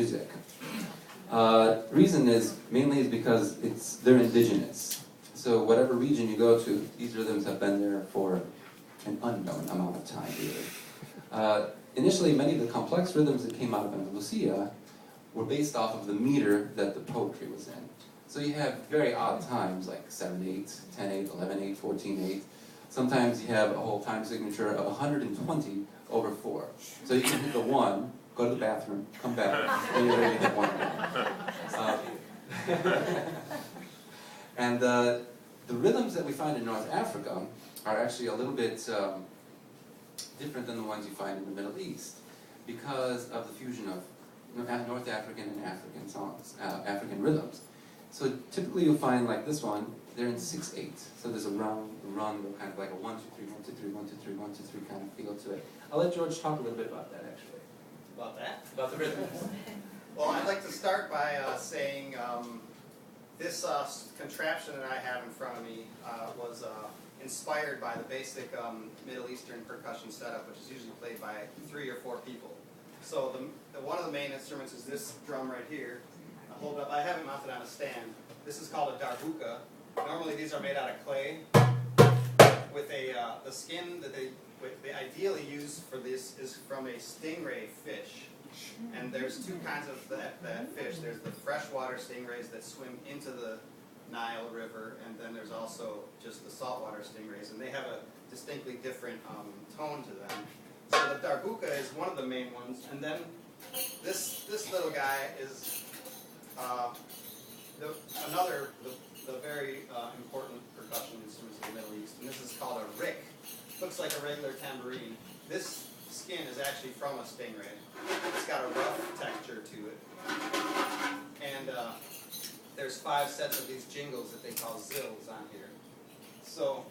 music. Reason is mainly because they're indigenous. So whatever region you go to, these rhythms have been there for an unknown amount of time, really. Initially, many of the complex rhythms that came out of Andalusia were based off of the meter that the poetry was in. So you have very odd times, like 7/8, 10/8, 11/8, 14/8. Sometimes you have a whole time signature of 120 over 4. So you can hit the 1, go to the bathroom, come back, and you're ready to hit 1 again. And the rhythms that we find in North Africa are actually a little bit different than the ones you find in the Middle East because of the fusion of North African and African songs, African rhythms. So typically you'll find like this one, they're in 6/8. So there's a run, kind of like a 1, 2, 3, 1, 2, 3, 1, 2, 3, 1, 2, 3 kind of feel to it. I'll let George talk a little bit about that actually. About that? About the rhythms. Well, I'd like to start by saying this contraption that I have in front of me was inspired by the basic Middle Eastern percussion setup, which is usually played by 3 or 4 people. So one of the main instruments is this drum right here. I'll hold it up. I have it mounted on a stand. This is called a darbuka. Normally these are made out of clay with the skin that they ideally use for this is from a stingray fish. And there's 2 kinds of that fish. There's the freshwater stingrays that swim into the Nile River, and then there's also just the saltwater stingrays, and they have a distinctly different tone to them. So the darbuka is one of the main ones, and then this little guy is the very important percussion instruments of the Middle East, and this is called a rick. Looks like a regular tambourine. This skin is actually from a stingray. It's got a rough texture to it, and there's 5 sets of these jingles that they call zills on here. So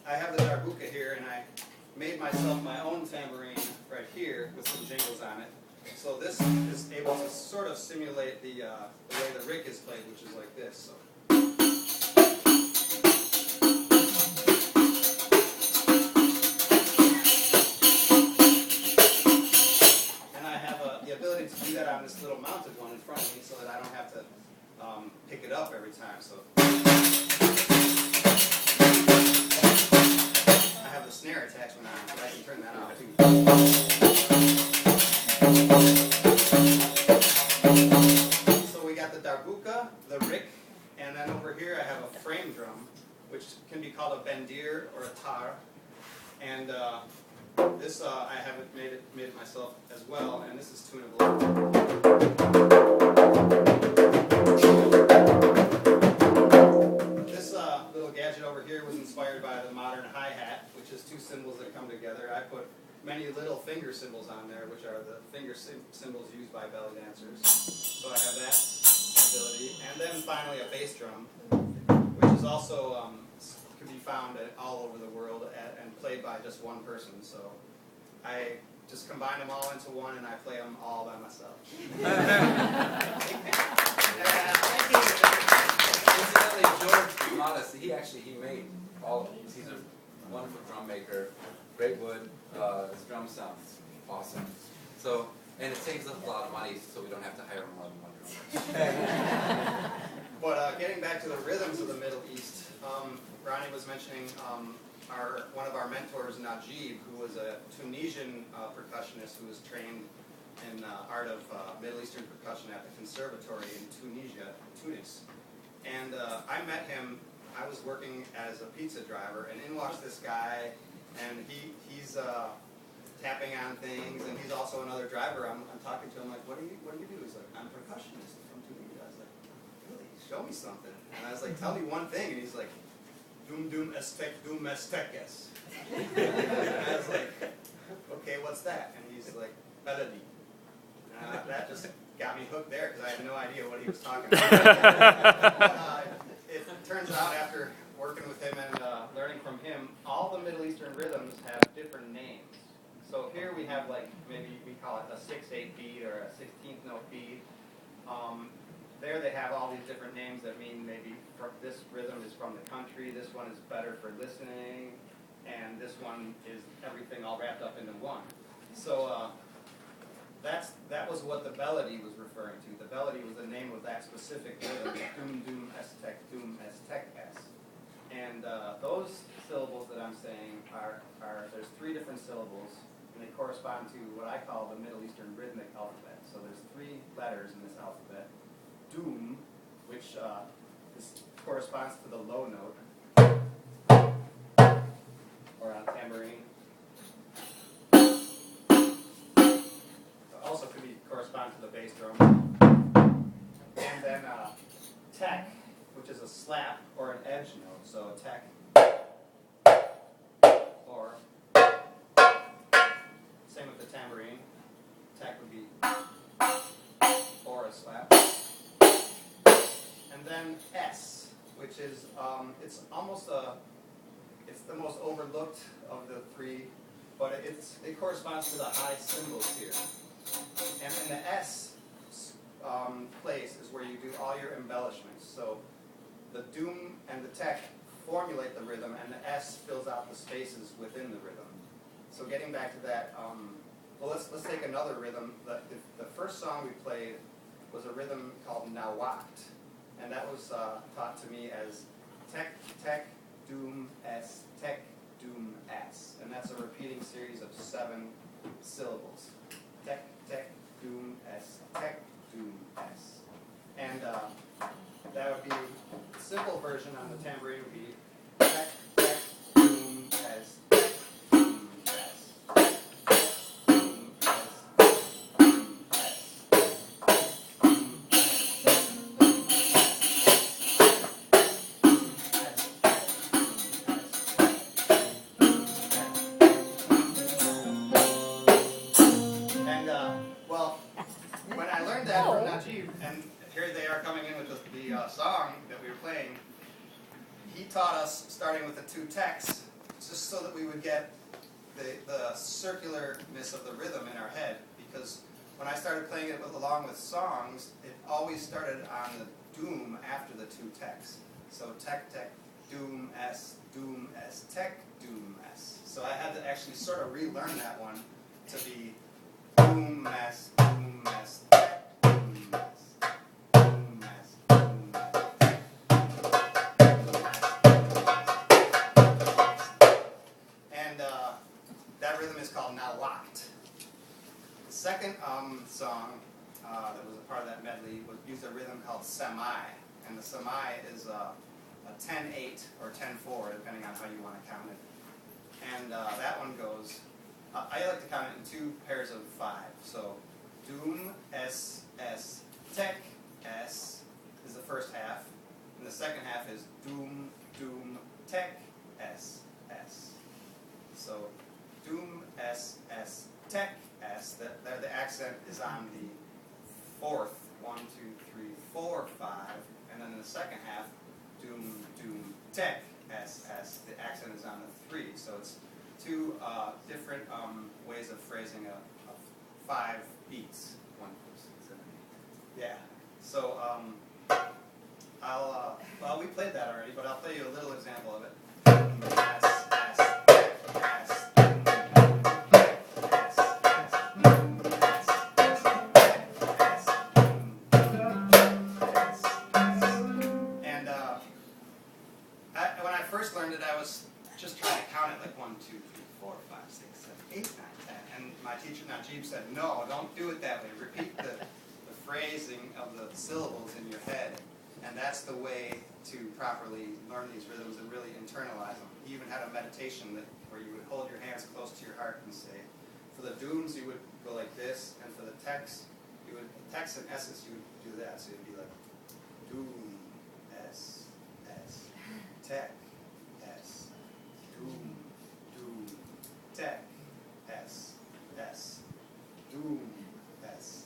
I have the darbuka here, and I made myself my own tambourine right here with some jingles on it. So this is able to sort of simulate the way the rick is played, which is like this. So. And I have the ability to do that on this little mounted one in front of me so that I don't have to pick it up every time. So I have the snare attachment on it, so I can turn that off too. So we got the darbuka, the rick, and then over here I have a frame drum, which can be called a bendir or a tar. And this I haven't made it myself as well, and this is tunable. Little gadget over here was inspired by the modern hi-hat, which is 2 cymbals that come together. I put many little finger cymbals on there, which are the finger cymbals used by belly dancers. So I have that ability. And then finally a bass drum, which is also can be found all over the world and played by just one person. So I just combine them all into one, and I play them all by myself. Incidentally, George Modest, he made all of these. He's a wonderful drum maker, great wood. His drum sounds awesome. So, and it saves us a lot of money, so we don't have to hire more than one drummer. But getting back to the rhythms of the Middle East, Ronnie was mentioning one of our mentors, Najib, who was a Tunisian percussionist who was trained in art of Middle Eastern percussion at the conservatory in Tunis. And I met him. I was working as a pizza driver, and in walks this guy, and he's tapping on things, and he's also another driver. I'm talking to him like, what do you do? He's like, I'm a percussionist from Tunisia. I was like, really? Show me something. And I was like, tell me one thing. And he's like, dum dum espek dum espekes. And I was like, okay, what's that? And he's like, melody. That just got me hooked there because I had no idea what he was talking about. It turns out after working with him and learning from him, all the Middle Eastern rhythms have different names. So here we have like, maybe we call it a 6/8 beat or a 16th note beat. There they have all these different names that mean maybe this rhythm is from the country, this one is better for listening, and this one is everything all wrapped up into one. So that was what the melody was referring to. The melody was the name of that specific rhythm, doom, doom, s, tech, s. And those syllables that I'm saying are there's 3 different syllables, and they correspond to what I call the Middle Eastern rhythmic alphabet. So there's 3 letters in this alphabet. Doom, which corresponds to the low note, or on tambourine. Also could correspond to the bass drum. And then tech, which is a slap or an edge note. So tech, or same with the tambourine. Tech would be or a slap. And then S, which is it's the most overlooked of the 3, but it corresponds to the high cymbals here. And in the S place is where you do all your embellishments. So the doom and the tech formulate the rhythm, and the S fills out the spaces within the rhythm. So getting back to that, well, let's take another rhythm. The first song we played was a rhythm called Nawakt, and that was taught to me as tech, tech, doom, S, tech, doom, S. And that's a repeating series of 7 syllables. Tech, tech, doom, S, tech, doom, S. And that would be, the simple version on the tambourine would be tech, tech, doom, S, tech, doom, S. Tech, doom, S, doom, S. When I learned that from Najib, and here they are coming in with the song that we were playing, he taught us, starting with the 2 techs, just so that we would get the circularness of the rhythm in our head. Because when I started playing it along with songs, it always started on the doom after the 2 techs. So tech, tech, doom, S, tech, doom, S. So I had to actually sort of relearn that one to be doom, S, doom, S, tech, doom, S, doom, S, doom, S, tech, doom, S, and that rhythm is called Nawakt. The second song that was a part of that medley used a rhythm called Semai, and the Semai is a 10-8 or 10-4, depending on how you want to count it. And that one goes, I like to count it in 2 pairs of 5. So doom, S, S, tech, S is the first half, and the second half is doom, doom, tech, S, S. So doom, S, S, tech, S. The accent is on the 4th, 1, 2, 3, 4, 5, and then in the second half, doom, doom, tech, S, S. The accent is on the 3. So it's 2 different ways of phrasing a 5 beats. 1 person. Yeah. So well, we played that already, but I'll play you a little example of it. S, S, S, and when I first learned it, I was just trying to count it like 1, 2, 3, 4, 5, 6, 7, 8, 9, 10. And my teacher Najib said, no, don't do it that way. Repeat the phrasing of the syllables in your head. And that's the way to properly learn these rhythms and really internalize them. He even had a meditation where you would hold your hands close to your heart and say, for the dooms you would go like this, and for the techs, techs and S's you would do that. So you'd be like, doom, S, S, tech, S, doom, doom, tech, S, S, doom, S,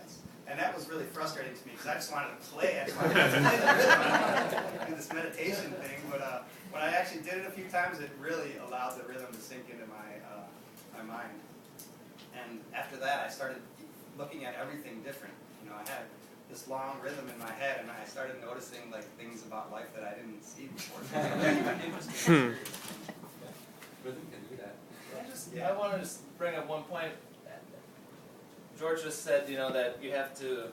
S. And that was really frustrating to me because I just wanted to play it. I just wanted to play the rhythm. I wanted to do this meditation thing. But when I actually did it a few times, it really allowed the rhythm to sink into my mind. And after that, I started looking at everything different. You know, I had this long rhythm in my head, and I started noticing like things about life that I didn't see before. So it was really interesting. Rhythm can do that. I want to just bring up one point. George just said, you know, that you have to